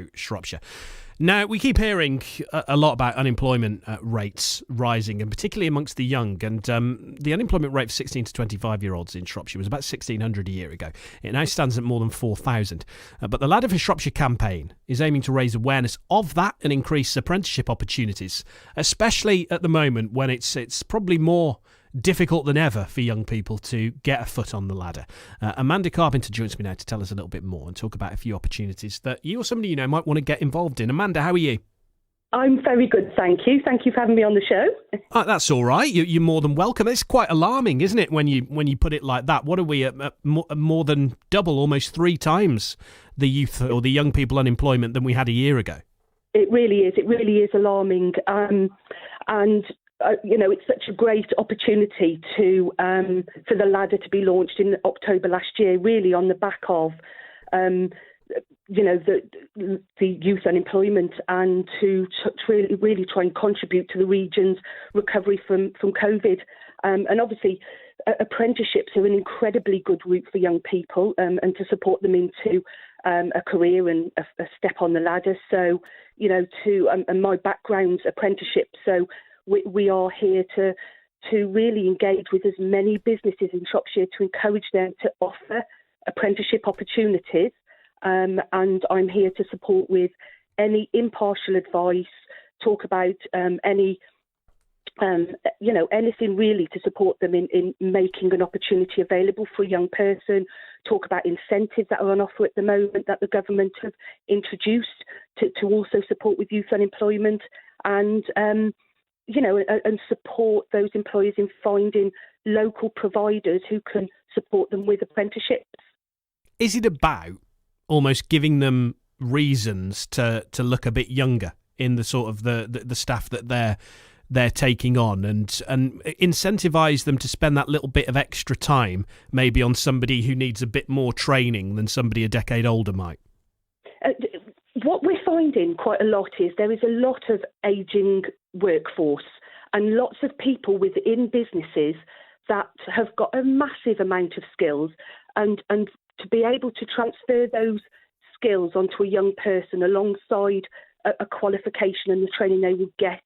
also Shropshire. Now, we keep hearing a lot about unemployment rates rising, and particularly amongst the young. And the unemployment rate for 16 to 25-year-olds in Shropshire was about 1,600 a year ago. It now stands at more than 4,000. But the Ladder for Shropshire campaign is aiming to raise awareness of that and increase apprenticeship opportunities, especially at the moment when it's probably more difficult than ever for young people to get a foot on the ladder. Amanda Carpenter joins me now to tell us a little bit more and talk about a few opportunities that you or somebody you know might want to get involved in. Amanda, how are you? I'm very good, thank you. Thank you for having me on the show. That's all right. You're more than welcome. It's quite alarming, isn't it, when you put it like that? What are we at more than double, almost 3 times the youth or the young people unemployment than we had a year ago? It really is. It really is alarming. It's such a great opportunity for the ladder to be launched in October last year, really on the back of, the youth unemployment, and to really try and contribute to the region's recovery from COVID. And obviously, apprenticeships are an incredibly good route for young people and to support them into a career and a step on the ladder. So, and my background's apprenticeship, so we are here to really engage with as many businesses in Shropshire to encourage them to offer apprenticeship opportunities. And I'm here to support with any impartial advice, talk about anything really to support them in making an opportunity available for a young person, talk about incentives that are on offer at the moment that the government have introduced to also support with youth unemployment, and support those employers in finding local providers who can support them with apprenticeships. Is it about almost giving them reasons to look a bit younger in the sort of the staff that they're taking on, and incentivise them to spend that little bit of extra time maybe on somebody who needs a bit more training than somebody a decade older might? What we're finding quite a lot is there is a lot of ageing workforce and lots of people within businesses that have got a massive amount of skills, and to be able to transfer those skills onto a young person alongside a qualification and the training they will get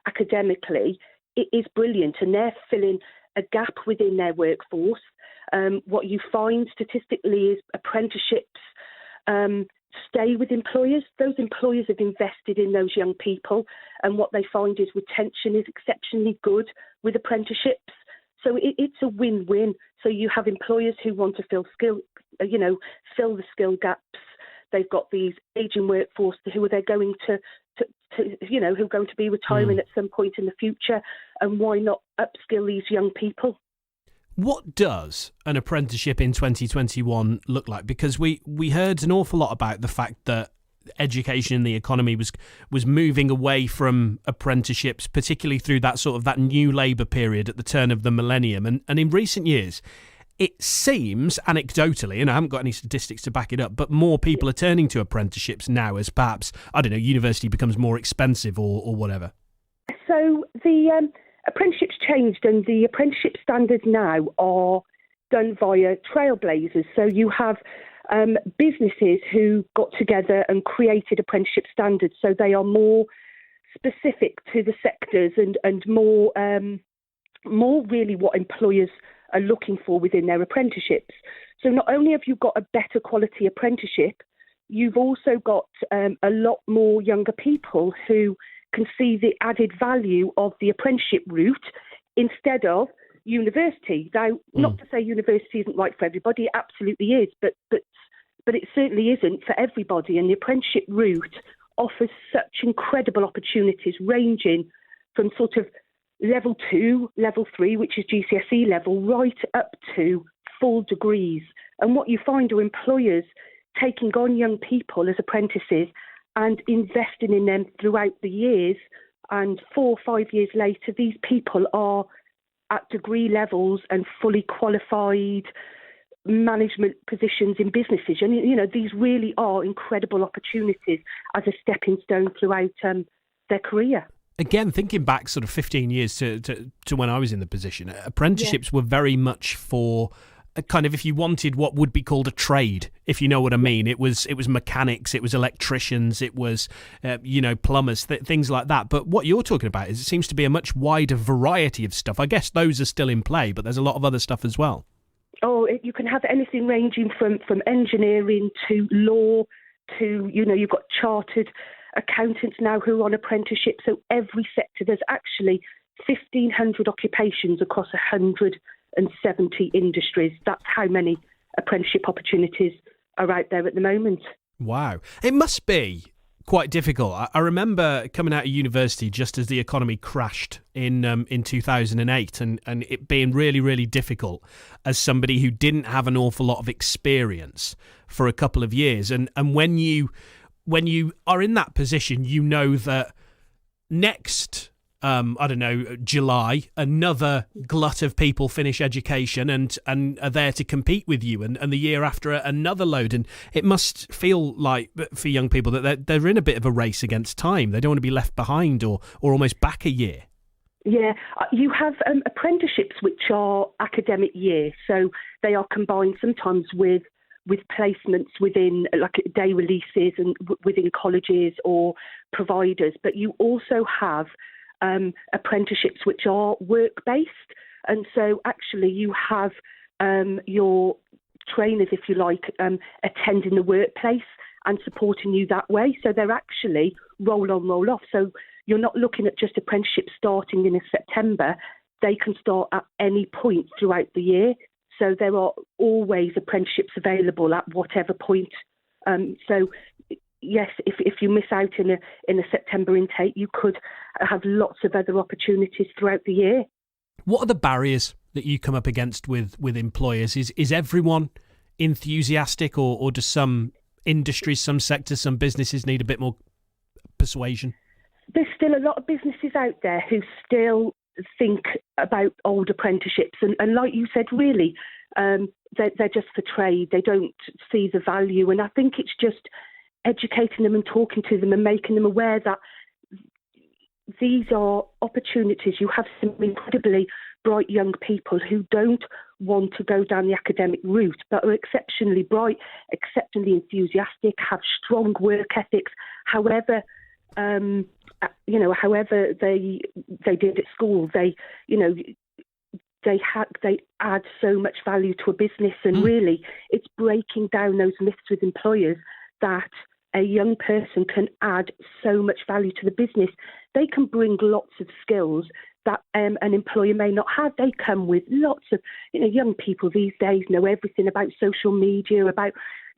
academically, it is brilliant, and they're filling a gap within their workforce. What you find statistically is apprenticeships stay with employers. Those employers have invested in those young people, and what they find is retention is exceptionally good with apprenticeships. So it's a win-win. So you have employers who want to fill the skill gaps. They've got these aging workforce who are they going to who are going to be retiring at some point in the future, and why not upskill these young people? What does an apprenticeship in 2021 look like? Because we heard an awful lot about the fact that education in the economy was moving away from apprenticeships, particularly through that new Labour period at the turn of the millennium. And in recent years, it seems, anecdotally, and I haven't got any statistics to back it up, but more people are turning to apprenticeships now as perhaps, university becomes more expensive or whatever. So the apprenticeships changed, and the apprenticeship standards now are done via trailblazers. So you have businesses who got together and created apprenticeship standards, so they are more specific to the sectors and more really what employers are looking for within their apprenticeships. So not only have you got a better quality apprenticeship, you've also got a lot more younger people who can see the added value of the apprenticeship route instead of university. Now, not to say university isn't right for everybody, it absolutely is, but it certainly isn't for everybody. And the apprenticeship route offers such incredible opportunities, ranging from sort of level 2, level 3, which is GCSE level, right up to full degrees. And what you find are employers taking on young people as apprentices and investing in them throughout the years. And 4 or 5 years later, these people are at degree levels and fully qualified management positions in businesses. And, these really are incredible opportunities as a stepping stone throughout their career. Again, thinking back sort of 15 years to when I was in the position, apprenticeships were very much for kind of, if you wanted what would be called a trade, if you know what I mean. It was mechanics, it was electricians, it was plumbers, things like that. But what you're talking about is it seems to be a much wider variety of stuff. I guess those are still in play, but there's a lot of other stuff as well. Oh, you can have anything ranging from engineering to law to, you've got chartered accountants now who are on apprenticeship. So every sector, there's actually 1,500 occupations across 170 industries. That's how many apprenticeship opportunities are out there at the moment. Wow. It must be quite difficult. I remember coming out of university just as the economy crashed in 2008 and it being really, really difficult as somebody who didn't have an awful lot of experience for a couple of years. And when you are in that position, you know that next July, another glut of people finish education and are there to compete with you, and the year after another load. And it must feel like, for young people, that they're in a bit of a race against time. They don't want to be left behind or almost back a year. Yeah, you have apprenticeships which are academic year, so they are combined sometimes with placements within like day releases and within colleges or providers. But you also have apprenticeships which are work-based, and so actually you have your trainers, if you like, attending the workplace and supporting you that way. So they're actually roll on, roll off. So you're not looking at just apprenticeships starting in September. They can start at any point throughout the year. So there are always apprenticeships available at whatever point. So yes, if you miss out in a September intake, you could have lots of other opportunities throughout the year. What are the barriers that you come up against with employers? Is everyone enthusiastic, or do some industries, some sectors, some businesses need a bit more persuasion? There's still a lot of businesses out there who still think about old apprenticeships, and like you said, really, they're just for trade. They don't see the value, and I think it's just educating them and talking to them and making them aware that these are opportunities. You have some incredibly bright young people who don't want to go down the academic route, but are exceptionally bright, exceptionally enthusiastic, have strong work ethics. However, however they did at school, they add so much value to a business, and really, it's breaking down those myths with employers that a young person can add so much value to the business. They can bring lots of skills that an employer may not have. They come with lots of, young people these days know everything about social media,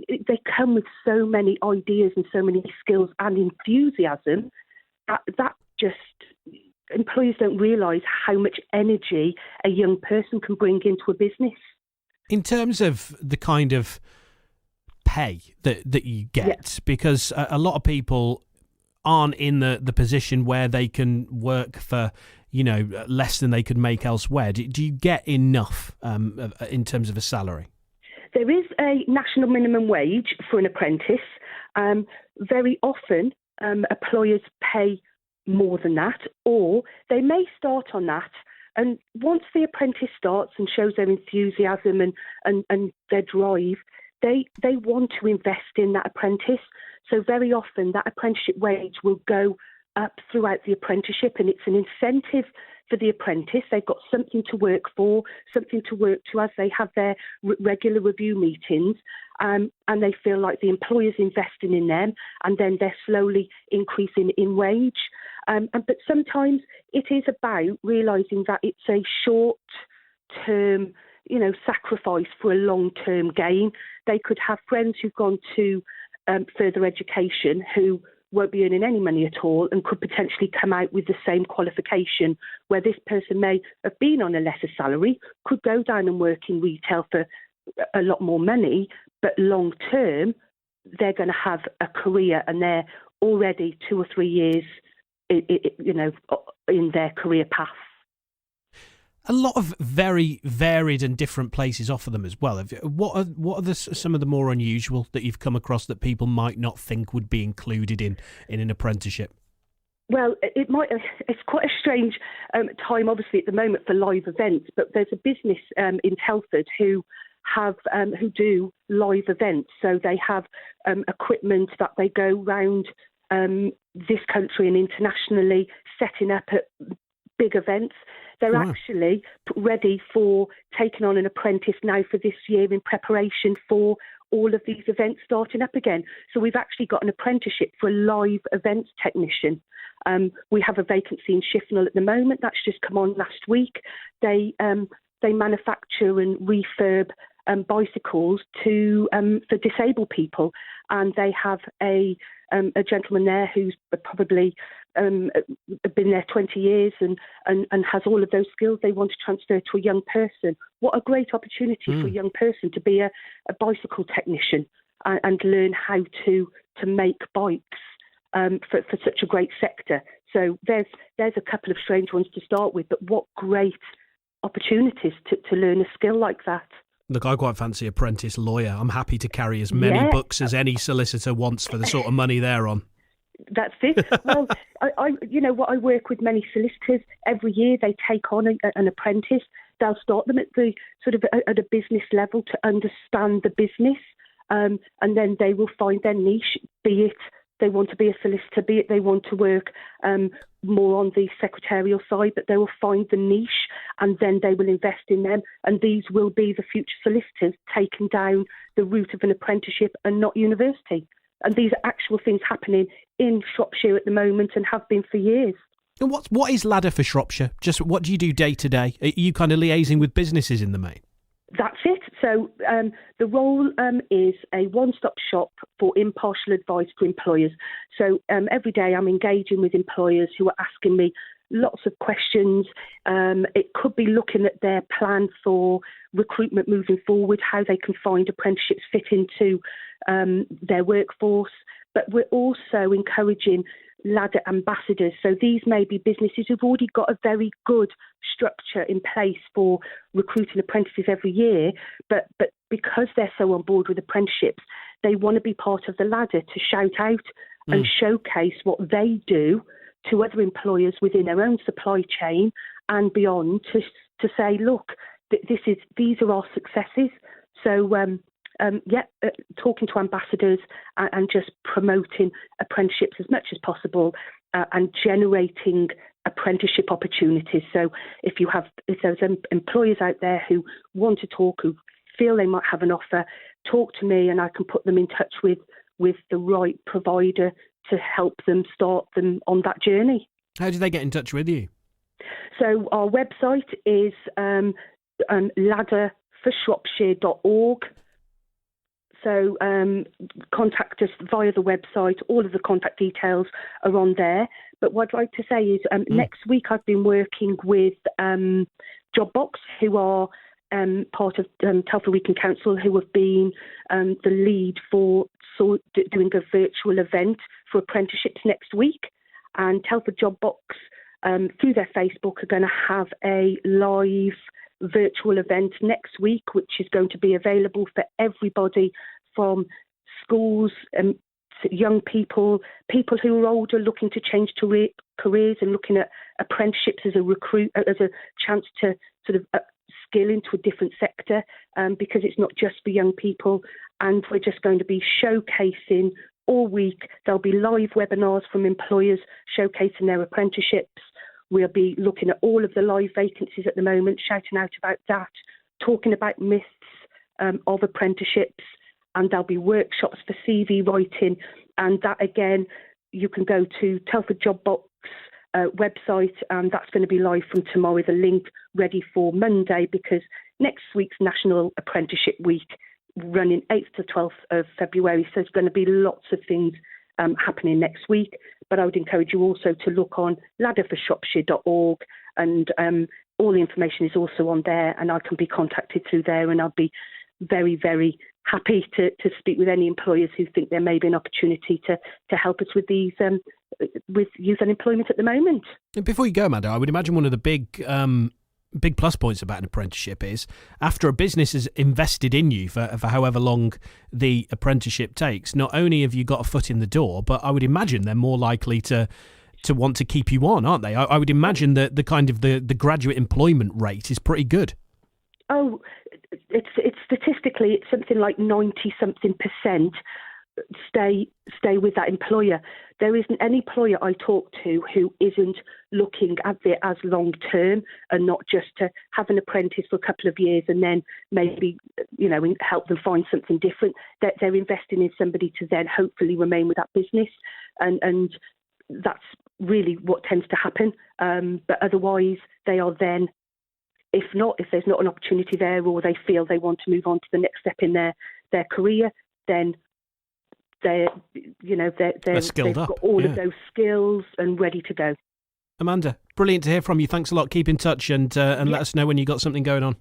they come with so many ideas and so many skills and enthusiasm that just, employers don't realise how much energy a young person can bring into a business. In terms of the kind of pay that you get, because a lot of people aren't in the position where they can work for less than they could make elsewhere. Do you get enough in terms of a salary? There is a national minimum wage for an apprentice. Very often employers pay more than that, or they may start on that, and once the apprentice starts and shows their enthusiasm and their drive, they want to invest in that apprentice. So very often that apprenticeship wage will go up throughout the apprenticeship, and it's an incentive for the apprentice. They've got something to work for, something to work to as they have their regular review meetings, and they feel like the employer's investing in them, and then they're slowly increasing in wage. But sometimes it is about realising that it's a short-term sacrifice for a long-term gain. They could have friends who've gone to further education who won't be earning any money at all and could potentially come out with the same qualification, where this person may have been on a lesser salary, could go down and work in retail for a lot more money, but long-term, they're going to have a career, and they're already 2 or 3 years in their career path. A lot of very varied and different places offer them as well. What are some of the more unusual that you've come across that people might not think would be included in an apprenticeship? Well, it's quite a strange time, obviously, at the moment for live events, but there's a business in Telford who have who do live events. So they have equipment that they go round this country and internationally, setting up at big events. They're actually ready for taking on an apprentice now for this year in preparation for all of these events starting up again. So we've actually got an apprenticeship for a live events technician. We have a vacancy in Shifnal at the moment. That's just come on last week. They manufacture and refurb bicycles for disabled people, and they have a gentleman there who's probably been there 20 years and has all of those skills they want to transfer to a young person. What a great opportunity for a young person to be a bicycle technician and learn how to make bikes for such a great sector. So there's a couple of strange ones to start with, but what great opportunities to learn a skill like that. Look, I quite fancy apprentice lawyer. I'm happy to carry as many books as any solicitor wants for the sort of money they're on. That's it. Well, I work with many solicitors. Every year they take on an apprentice. They'll start them at the sort of at a business level to understand the business, and then they will find their niche, be it they want to be a solicitor, be it they want to work more on the secretarial side, but they will find the niche and then they will invest in them. And these will be the future solicitors taking down the route of an apprenticeship and not university. And these are actual things happening in Shropshire at the moment and have been for years. And what is Ladder for Shropshire? Just what do you do day to day? Are you kind of liaising with businesses in the main? That's it. So the role is a one-stop shop for impartial advice to employers. So every day I'm engaging with employers who are asking me lots of questions. It could be looking at their plan for recruitment moving forward, how they can find apprenticeships fit into their workforce. But we're also encouraging ladder ambassadors. So these may be businesses who've already got a very good structure in place for recruiting apprentices every year, but because they're so on board with apprenticeships, they want to be part of the ladder to shout out and showcase what they do to other employers within their own supply chain and beyond to say, look, these are our successes. So talking to ambassadors and just promoting apprenticeships as much as possible and generating apprenticeship opportunities. So if there's employers out there who want to talk, who feel they might have an offer, talk to me and I can put them in touch with the right provider to help them start them on that journey. How do they get in touch with you? So our website is ladderforshropshire.org. So contact us via the website. All of the contact details are on there. But what I'd like to say is next week I've been working with Jobbox, who are part of Telford Weekend Council, who have been the lead for doing a virtual event for apprenticeships next week. And Telford Jobbox, through their Facebook, are going to have a live virtual event next week, which is going to be available for everybody from schools, young people who are older looking to change careers and looking at apprenticeships as a chance to sort of skill into a different sector, because it's not just for young people. And we're just going to be showcasing all week. There'll be live webinars from employers showcasing their apprenticeships. We'll be looking at all of the live vacancies at the moment, shouting out about that, talking about myths of apprenticeships, and there'll be workshops for CV writing. And that, again, you can go to Telford Jobbox website, and that's going to be live from tomorrow, the link ready for Monday, because next week's National Apprenticeship Week, running 8th to 12th of February, so there's going to be lots of things happening next week. But I would encourage you also to look on ladderforshropshire.org, and all the information is also on there, and I can be contacted through there, and I'll be very, very happy to speak with any employers who think there may be an opportunity to help us with these with youth unemployment at the moment. Before you go, Amanda, I would imagine one of the big plus points about an apprenticeship is after a business has invested in you for however long the apprenticeship takes, not only have you got a foot in the door, but I would imagine they're more likely to want to keep you on, aren't they? I would imagine that the kind of the graduate employment rate is pretty good. Oh, it's statistically it's something like 90-something% stay with that employer. There isn't any employer I talk to who isn't looking at it as long term and not just to have an apprentice for a couple of years and then maybe, help them find something different. They're investing in somebody to then hopefully remain with that business. And that's really what tends to happen. But otherwise, they are then, if there's not an opportunity there or they feel they want to move on to the next step in their career, then they're skilled they've up. got all of those skills and ready to go. Amanda, brilliant to hear from you. Thanks a lot. Keep in touch and let us know when you got something going on.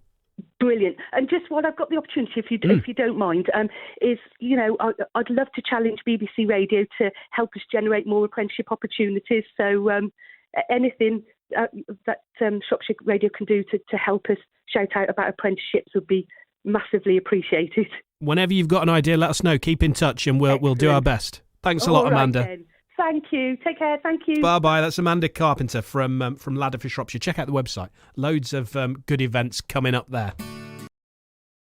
Brilliant. And just while I've got the opportunity, if you don't mind, I'd love to challenge BBC Radio to help us generate more apprenticeship opportunities. So anything that Shropshire Radio can do to help us shout out about apprenticeships would be massively appreciated. Whenever you've got an idea, let us know. Keep in touch and we'll do our best. Thanks a lot, Amanda. Then. Thank you. Take care. Thank you. Bye-bye. That's Amanda Carpenter from Ladder for Shropshire. Check out the website. Loads of good events coming up there.